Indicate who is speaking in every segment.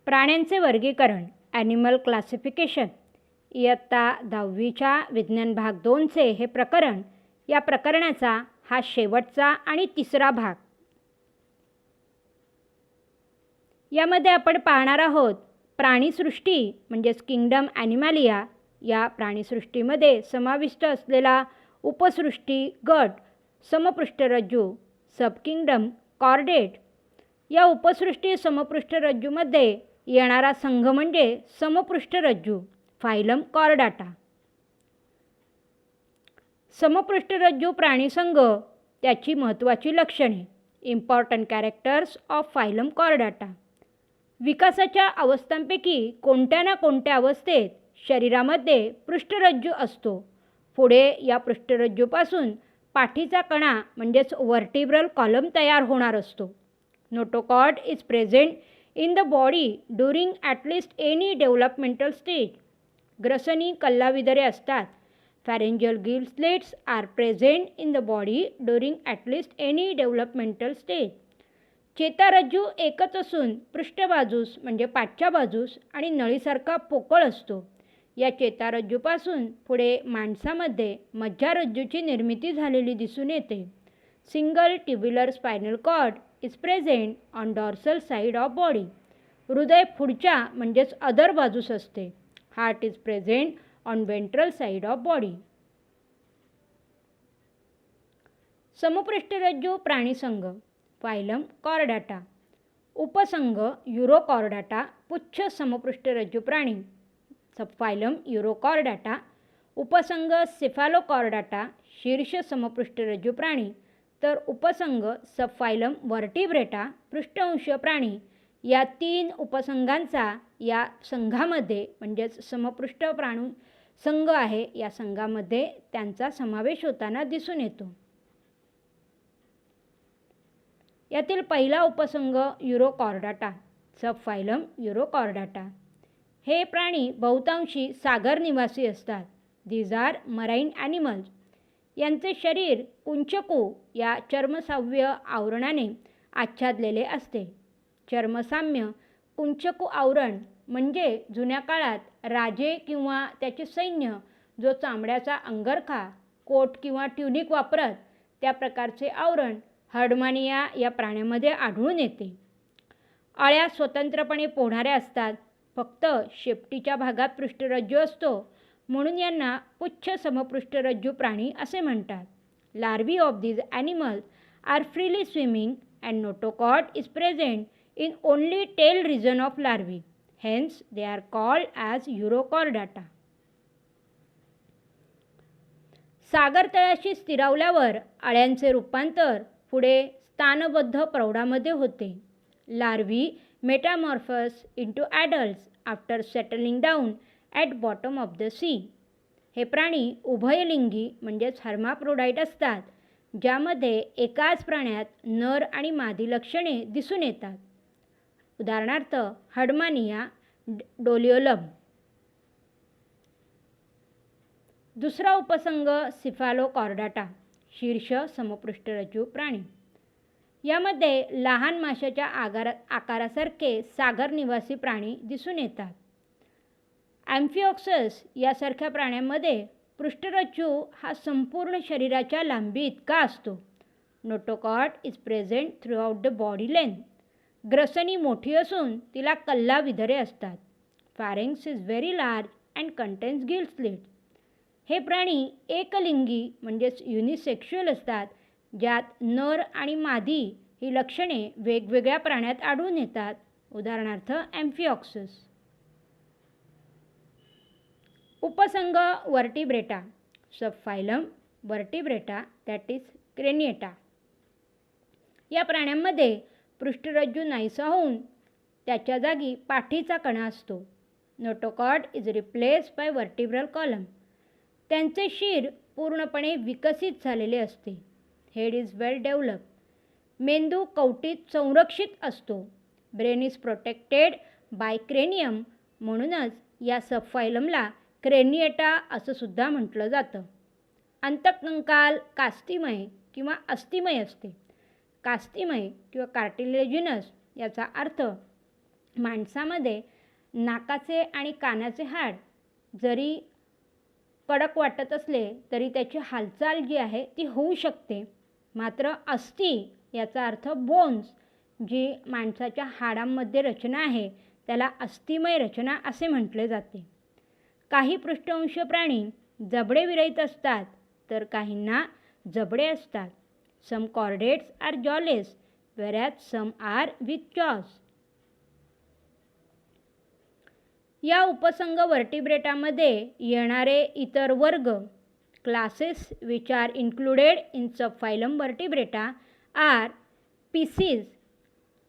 Speaker 1: प्राण्यांचे वर्गीकरण animal classification इयत्ता 10वीच्या विज्ञान भाग 2चे हे प्रकरण. या प्रकरणाचा हा शेवटचा आणि तिसरा भाग. यामध्ये आपण पाहणार आहोत प्राणीसृष्टी म्हणजेच किंगडम ॲनिमॅलिया. या प्राणीसृष्टीमध्ये समाविष्ट असलेला उपसृष्टी गट, समपृष्ठरज्जू, सबकिंगडम, कॉर्डेट. या उपसृष्टी समपृष्ठरज्जूमध्ये येणारा संघ म्हणजे समपृष्ठरज्जू, फायलम कॉर्डाटा. समपृष्ठरज्जू प्राणीसंघ, त्याची महत्त्वाची लक्षणे. Important characters of phylum Chordata. विकासाच्या अवस्थांपैकी कोणत्या ना कोणत्या अवस्थेत शरीरामध्ये पृष्ठरज्जू असतो. पुढे या पृष्ठरज्जूपासून पाठीचा कणा म्हणजेच व्हर्टिब्रल कॉलम तयार होणार असतो. Notochord is present in the body during at least any developmental stage. ग्रसनी कल्लाविदरे असतात. Pharyngeal gill slits are present in the body during at least any developmental stage. चेतारज्जू एकच असून पृष्ठबाजूस म्हणजे पाठच्या बाजूस आणि नळीसारखा पोकळ असतो. या चेतारज्जूपासून पुढे माणसामध्ये मज्जारज्जूची निर्मिती झालेली दिसून येते. Single tubular spinal cord is present on dorsal side of body. हृदय पुढच्या म्हणजेच अदर बाजूस असते. Heart is present on ventral side of body. समपृष्ठरज्जू प्राणीसंघ, फायलम कॉर्डाटा. उपसंघ युरोकॉर्डाटा, पुच्छ समपृष्ठरज्जू प्राणी, सबफायलम युरोकॉर्डाटा. उपसंघ सेफॅलोकॉर्डाटा, शीर्ष समपृष्ठरज्जू प्राणी, तर उपसंघ सबफायलम व्हर्टिब्रेटा, पृष्ठवंशीय प्राणी. या 3 उपसंघांचा या संघामध्ये म्हणजेच समपृष्ठ प्राणू संघ आहे, या संघामध्ये त्यांचा समावेश होताना दिसून येतो. यातील पहिला उपसंघ युरोकॉर्डाटा, सबफायलम युरोकॉर्डाटा. हे प्राणी बहुतांशी सागर निवासी असतात. These are marine animals. यांचे शरीर कुंचकू या चर्मसाव्य आवरणाने आच्छादलेले असते. चर्मसाम्य कुंचकू आवरण म्हणजे जुन्या काळात राजे किंवा त्याचे सैन्य जो चामड्याचा अंगरखा, कोट किंवा ट्युनिक वापरत त्या प्रकारचे आवरण हर्डमानिया या प्राण्यामध्ये आढळून येते. अळ्या स्वतंत्रपणे पोहणाऱ्या असतात. फक्त शेपटीच्या भागात पृष्ठरज्जू असतो, म्हणून यांना पुच्छ समपृष्ठरज्जू प्राणी असे म्हणतात. Larvae of these animals are freely swimming and notochord is present in only tail region of larvae. Hence they are called as urochordata. सागर तळाशी स्थिरावल्यावर अळ्यांचे रूपांतर पुढे स्थानबद्ध प्रौढामध्ये होते. Larvae metamorphose into adults after settling down at bottom of the sea. हे प्राणी उभयलिंगी म्हणजेच हर्माप्रोडाईट असतात, ज्यामध्ये एकाच प्राण्यात नर आणि मादी लक्षणे दिसून येतात. उदाहरणार्थ हर्डमानिया डोलिओलम. दुसरा उपसंघ सिफॅलोकॉर्डाटा, शीर्ष समपृष्ठरज्जू प्राणी. यामध्ये लहान माशाच्या आकारासारखे सागर निवासी प्राणी दिसून येतात. ॲम्फिऑक्सस यासारख्या प्राण्यांमध्ये पृष्ठरज्जू हा संपूर्ण शरीराच्या लांबी इतका असतो. Notochord is present throughout the body length. ग्रसनी मोठी असून तिला कल्लाविधरे असतात. Pharynx is very large and contains gill slit. हे प्राणी एकलिंगी म्हणजेच युनिसेक्शुअल असतात, ज्यात नर आणि मादी ही लक्षणे वेगवेगळ्या प्राण्यात आढळून येतात. उदाहरणार्थ ॲम्फिऑक्सस. उपसंघ व्हर्टिब्रेटा, सबफायलम व्हर्टिब्रेटा, दॅट इज क्रेनिएटा. या प्राण्यांमध्ये पृष्ठरज्जू नाहीसा होऊन त्याच्या जागी पाठीचा कणा असतो. Notochord is replaced by vertebral column. त्यांचे शिर पूर्णपणे विकसित झालेले असते. Head is well develop. मेंदू कवटीत संरक्षित असतो. Brain is protected by cranium. म्हणूनच या सबफायलमला क्रेनिएटा असं सुद्धा म्हटलं जातं. अंतकंकाल कास्तिमय किंवा अस्थिमय असते. कास्तिमय किंवा कार्टिलेजिनस याचा अर्थ माणसामध्ये नाकाचे आणि कानाचे हाड जरी कडक वाटत असले तरी त्याची हालचाल जी आहे ती होऊ शकते. मात्र अस्थी याचा अर्थ बोन्स, जी माणसाच्या हाडांमध्ये रचना आहे त्याला अस्थिमय रचना असे म्हटले जाते. काही पृष्ठवंशीय प्राणी जबडे विरहित असतात तर काहींना जबडे असतात. Some chordates are jawless whereas some are with jaws. या उपसंघ वर्टिब्रेटामध्ये येणारे इतर वर्ग classes which are included in subphylum vertebrata are species,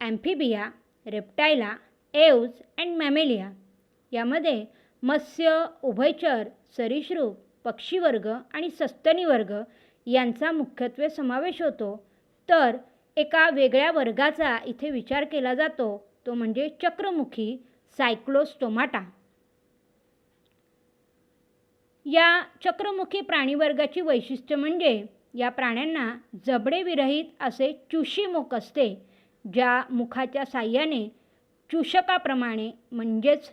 Speaker 1: amphibia, reptilia, aves and mammalia. यामध्ये मत्स्य, उभयचर, सरीसृप, पक्षीवर्ग आणि सस्तनी वर्ग यांचा मुख्यत्वे समावेश होतो. तर एका वेगळ्या वर्गाचा इथे विचार केला जातो तो म्हणजे चक्रमुखी सायक्लोस्टोमाटा. या चक्रमुखी प्राणीवर्गाची वैशिष्ट्य म्हणजे या प्राण्यांना जबडे विरहित असे चुशी मुख असते, ज्या मुखाच्या साह्याने चूषकाप्रमाणे म्हणजेच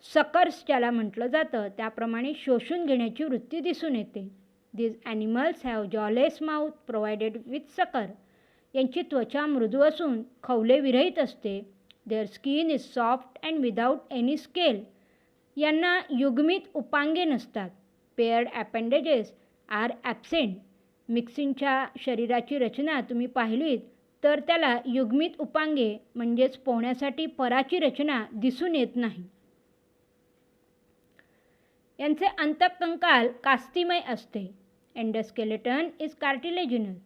Speaker 1: सकर्स ज्याला म्हटलं जातं त्याप्रमाणे शोषून घेण्याची वृत्ती दिसून येते. These animals have jawless mouth provided with sucker. यांची त्वचा मृदू असून खवले विरहित असते. Their skin is soft and without any scale. यांना युग्मित उपांगे नसतात. Paired appendages are absent. मिक्सिनच्या शरीराची रचना तुम्ही पाहिलीत तर त्याला युग्मित उपांगे म्हणजेच पोहण्यासाठी पराची रचना दिसून येत नाही. यांचे अंतःकंकाल कास्तिमय असते. Endoskeleton is cartilaginous.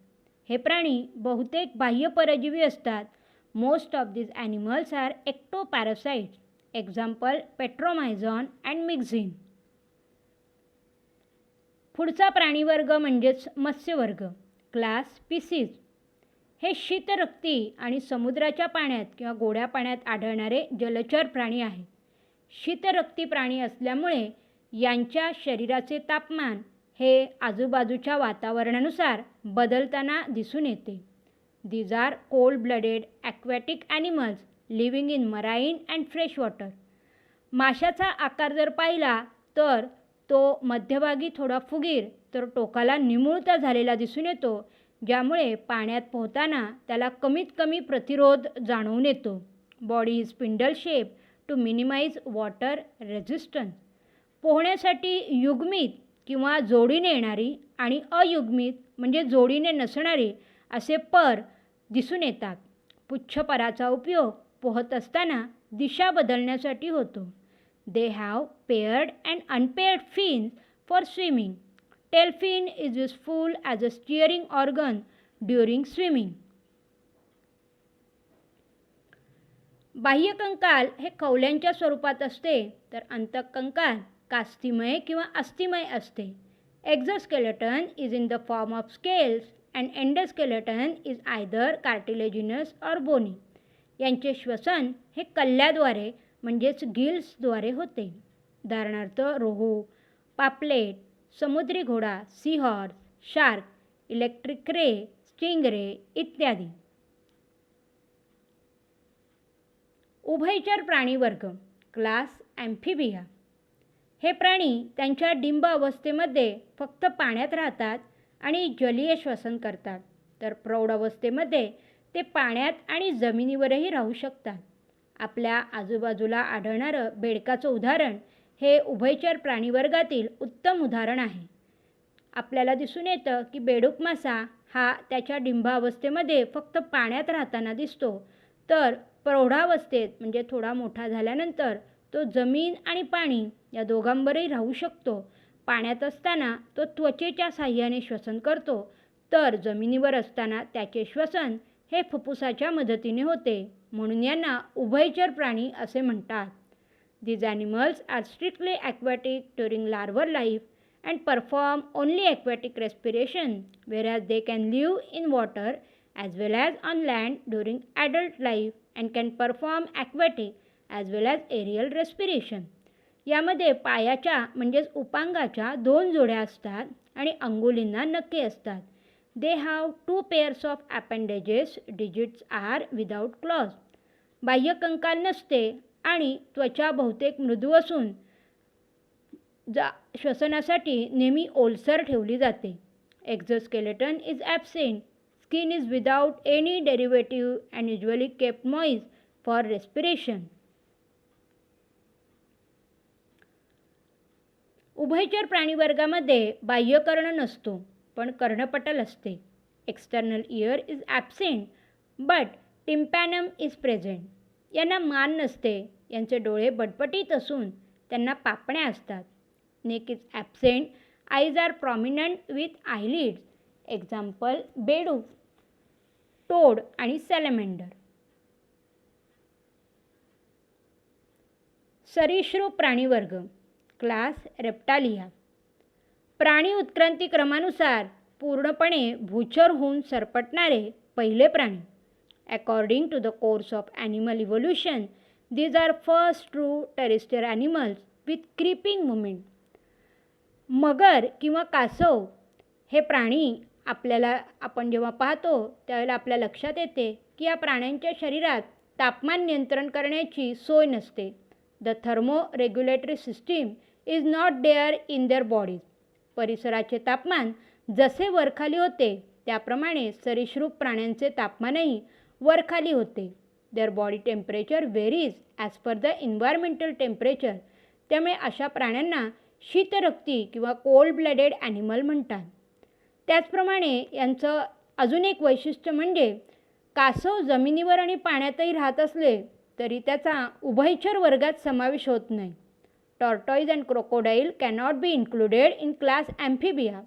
Speaker 1: हे प्राणी बहुतेक बाह्य परजीवी असतात. Most of these animals are ectoparasites. Example petromyzon and myxine. पुढचा प्राणीवर्ग म्हणजेच मत्स्यवर्ग क्लास स्पीसीज. हे शीतरक्ती आणि समुद्राच्या पाण्यात किंवा गोड्या पाण्यात आढळणारे जलचर प्राणी आहेत. शीतरक्ती प्राणी असल्यामुळे यांच्या शरीराचे तापमान हे आजूबाजूच्या वातावरणानुसार बदलताना दिसून येते. These are cold-blooded aquatic animals living in marine and fresh water. माशाचा आकार जर पाहिला तर तो मध्यभागी थोडा फुगीर तर टोकाला निमुळता झालेला दिसून येतो, ज्यामुळे पाण्यात पोहताना त्याला कमीत कमी प्रतिरोध जाणवून येतो. Body is spindle shape to minimise water resistance. पोहण्यासाठी युग्मित किंवा जोडीने येणारी आणि अयुग्मित म्हणजे जोडीने नसणारी असे पर दिसून येतात. पुच्छपराचा उपयोग पोहत असताना दिशा बदलण्यासाठी होतो. They have paired and unpaired fins for swimming. Tail fin is useful as a steering organ during swimming. बाह्यकंकाल हे खवल्यांच्या स्वरूपात असते तर अंतःकंकाल कास्तिमय किंवा अस्थिमय असते. Exoskeleton is in the form of scales and endoskeleton is either cartilaginous or bony. यांचे श्वसन हे कल्ल्याद्वारे म्हणजेच गिल्सद्वारे होते. उदाहरणार्थ रोहू, पापलेट, समुद्री घोडा, seahorse, shark, electric ray, stingray इत्यादी. उभयचर प्राणीवर्ग क्लास ॲम्फिबिया. हे प्राणी त्यांच्या डिंब अवस्थेमध्ये फक्त पाण्यात राहतात आणि जलीय श्वसन करतात, तर प्रौढ अवस्थेमध्ये ते पाण्यात आणि जमिनीवरही राहू शकतात. आपल्या आजूबाजूला आढळणारं बेडकाचं उदाहरण हे उभयचर प्राणीवर्गातील उत्तम उदाहरण आहे. आपल्याला दिसून येतं की बेडूक मासा हा त्याच्या डिंबावस्थेमध्ये फक्त पाण्यात राहताना दिसतो, तर प्रौढावस्थेत म्हणजे थोडा मोठा झाल्यानंतर तो जमीन आणि पाणी या दोघांवरही राहू शकतो. पाण्यात असताना तो त्वचेच्या साह्याने श्वसन करतो, तर जमिनीवर असताना त्याचे श्वसन हे फुफ्फुसाच्या मदतीने होते, म्हणून यांना उभयचर प्राणी असे म्हणतात. These animals are strictly aquatic during larval life and perform only aquatic respiration, whereas they can live in water as well as on land during adult life and can perform aquatic as well as aerial respiration. यामध्ये पायाच्या म्हणजेच उपांगाच्या 2 जोड्या असतात आणि अंगुलींना नखे असतात. They have 2 pairs of appendages. Digits are without claws. बाह्यकंकाल नसते आणि त्वचा बहुतेक मृदू असून श्वसनासाठी नेहमी ओलसर ठेवली जाते. Exoskeleton is absent. Skin is without any derivative and usually kept moist for respiration. उभयचर प्राणीवर्गामध्ये बाह्यकर्ण नसतो, पण कर्णपटल असते. External ear is absent but tympanum is present. यांना मान नसते. यांचे डोळे बटबटीत असून त्यांना पापण्या असतात. Neck is absent. Eyes are prominent with eyelids. Example बेडूक, टोड आणि सॅलमेंडर. सरीसृप प्राणीवर्ग क्लास रेप्टालिया. प्राणी उत्क्रांती क्रमानुसार पूर्णपणे भूचर होऊन सरपटणारे पहिले प्राणी. According to the course of animal evolution these are first true terrestrial animals with creeping movement. मगर किंवा कासव हे प्राणी आपण जेव्हा पाहतो त्यावेळेला आपल्या लक्षात येते की या प्राण्यांच्या शरीरात तापमान नियंत्रण करण्याची सोय नसते. The thermo regulatory system is not there in their bodies. परिसराचे तापमान जसे वरखाली होते त्याप्रमाणे सरीसृप प्राण्यांचे तापमानही वरखाली होते. There body temperature varies as per the environmental temperature. त्यामुळे अशा प्राण्यांना शीतरक्ती किंवा कोल्ड ब्लडेड ॲनिमल म्हणतात. त्याचप्रमाणे यांचं अजून एक वैशिष्ट्य म्हणजे कासव जमिनीवर आणि पाण्यातही राहत असले तरी त्याचा उभयचर वर्गात समावेश होत नाही. Tortoise and crocodile cannot be included in class amphibia.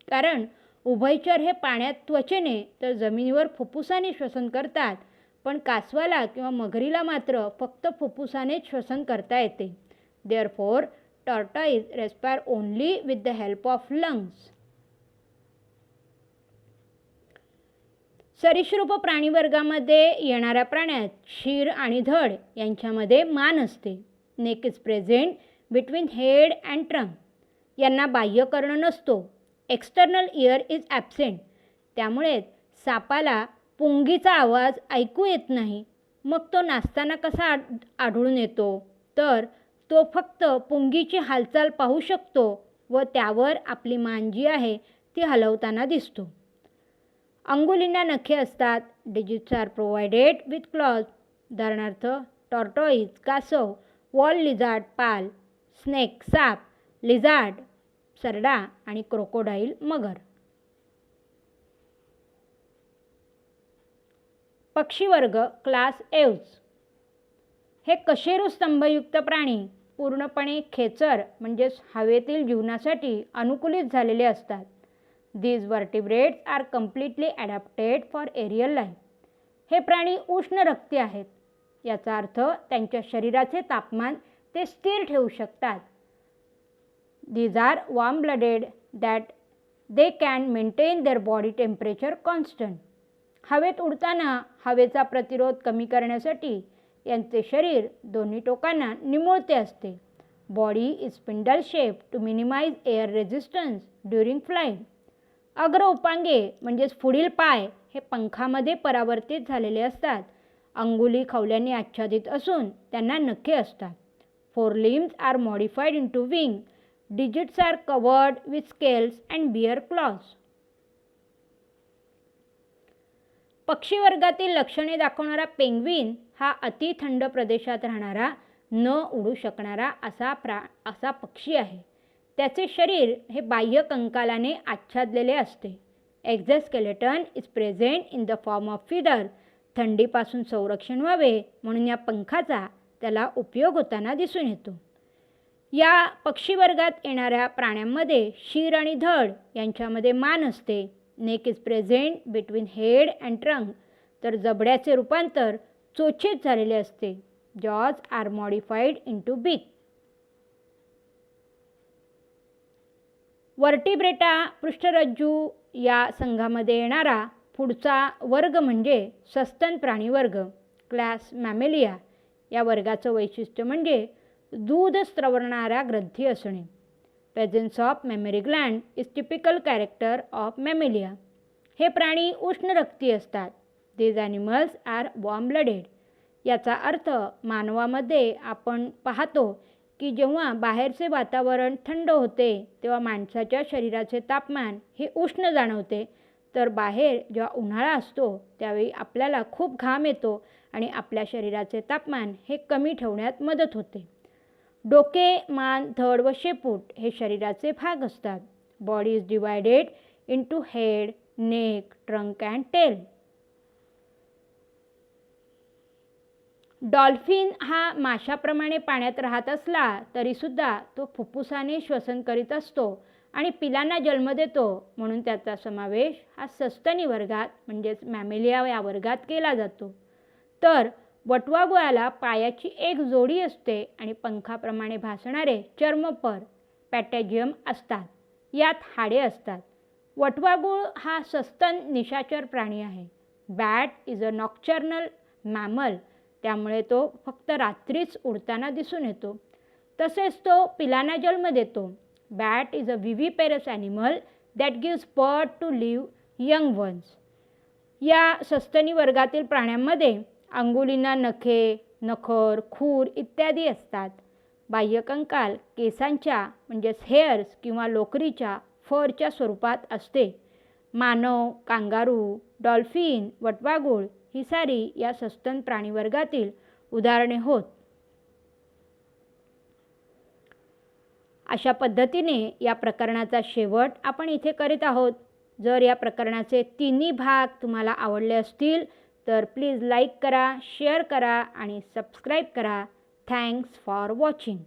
Speaker 1: कारण उभयचर हे पाण्यात त्वचेने तर जमिनीवर फुफ्फुसाने श्वसन करतात, पण कासवाला किंवा मगरीला मात्र फक्त फुफ्फुसानेच श्वसन करता येते. Therefore tortoise respire only with the help of lungs. सरीसृप प्राणीवर्गामध्ये येणाऱ्या प्राण्यात शिर आणि धड यांच्यामध्ये मान असते. Neck is present between head and trunk. यांना बाह्यकर्ण नसतो. External ear is absent. त्यामुळे सापाला पुंगीचा आवाज ऐकू येत नाही. मग तो नाचताना कसा आढळून येतो, तर तो फक्त पुंगीची हालचाल पाहू शकतो व त्यावर आपली मान जी आहे ती हलवताना दिसतो. अंगुलींना नखे असतात. Digits are provided with claws. उदाहरणार्थ टॉर्टॉईज कासव, वॉल लिझार्ड पाल, स्नेक साप, लिझार्ड सरडा आणि क्रोकोडाईल मगर. पक्षीवर्ग क्लास एव्ज. हे कशेरू स्तंभयुक्त प्राणी पूर्णपणे खेचर म्हणजेच हवेतील जीवनासाठी अनुकूलित झालेले असतात. These vertebrates are completely adapted for aerial life. हे प्राणी उष्ण रक्ती आहेत. याचा अर्थ त्यांच्या शरीराचे तापमान ते स्थिर ठेवू शकतात. These are warm-blooded that they can maintain their body temperature constant. हवेत उडताना हवेचा प्रतिरोध कमी करण्यासाठी यांचे शरीर दोन्ही टोकांना निमुळते असते. Body is spindle shaped to minimize air resistance during flight. अग्र उपांगे म्हणजेच पुढील पाय हे पंखामध्ये परावर्तित झालेले असतात. अंगुली खवल्यांनी आच्छादित असून त्यांना नखे असतात. Fore limbs are modified into wing. Digits are covered with scales and bear claws. पक्षीवर्गातील लक्षणे दाखवणारा पेंग्विन हा अति थंड प्रदेशात राहणारा न उडू शकणारा असा पक्षी आहे. त्याचे शरीर हे बाह्य कंकालाने आच्छादलेले असते. Exoskeleton is present in the form of feather. थंडीपासून संरक्षण व्हावे म्हणून या पंखाचा त्याला उपयोग होताना दिसून येतो. या पक्षीवर्गात येणाऱ्या प्राण्यांमध्ये शिर आणि धड यांच्यामध्ये मान असते. Neck is present between head and trunk. तर जबड्याचे रूपांतर चोचीत झालेले असते. Jaws are modified into beak. Vertebrata पृष्ठरज्जू या संघामध्ये येणारा पुढचा वर्ग म्हणजे सस्तन प्राणीवर्ग क्लास मॅमेलिया. या वर्गाचं वैशिष्ट्य म्हणजे दूध स्त्रवणाऱ्या ग्रंथी असणे. Presence of mammary gland is typical character of mammalia. हे प्राणी उष्ण रक्ती असतात. These animals are warm blooded. याचा अर्थ मानवामध्ये आपण पाहतो की जेव्हा बाहेरचे वातावरण थंड होते तेव्हा माणसाच्या शरीराचे तापमान हे उष्ण जाणवते, तर बाहेर जेव्हा उन्हाळा असतो त्यावेळी आपल्याला खूप घाम येतो आणि आपल्या शरीराचे तापमान हे कमी ठेवण्यात मदत होते. डोके, मान, धड व शेपूट हे शरीराचे भाग असतात. Body is divided into head, neck, trunk and tail. Dolphin हा माशाप्रमाणे पाण्यात राहत असला तरीसुद्धा तो फुफ्फुसाने श्वसन करीत असतो आणि पिलांना जन्म देतो, म्हणून त्याचा समावेश हा सस्तनी वर्गात म्हणजेच मॅमेलिया या वर्गात केला जातो. तर वटवाघुळाला पायाची एक जोडी असते आणि पंखाप्रमाणे भासणारे चर्मपर पॅटॅजियम असतात. यात हाडे असतात. वटवाघूळ हा सस्तन निशाचर प्राणी आहे. Bat is a nocturnal mammal, त्यामुळे तो फक्त रात्रीच उडताना दिसून येतो. तसेच तो पिलांना जन्म देतो. Bat is a viviparous animal that gives birth to live young ones. या सस्तनी वर्गातील प्राण्यांमध्ये अंगुलींना नखे, नखर, खूर इत्यादी असतात. बाह्यकंकाल केसांच्या म्हणजेच हेअर्स किंवा लोकरीच्या फरच्या स्वरूपात असते. मानव, कांगारू, डॉल्फिन, वटवाघूळ ही सारी या सस्तन प्राणीवर्गातील उदाहरणे होत. अशा पद्धतीने या प्रकरणाचा शेवट आपण इथे करीत आहोत. जर या प्रकरणाचे तिन्ही भाग तुम्हाला आवडले असतील तर प्लीज लाईक करा, शेअर करा आणि सबस्क्राईब करा. Thanks for watching.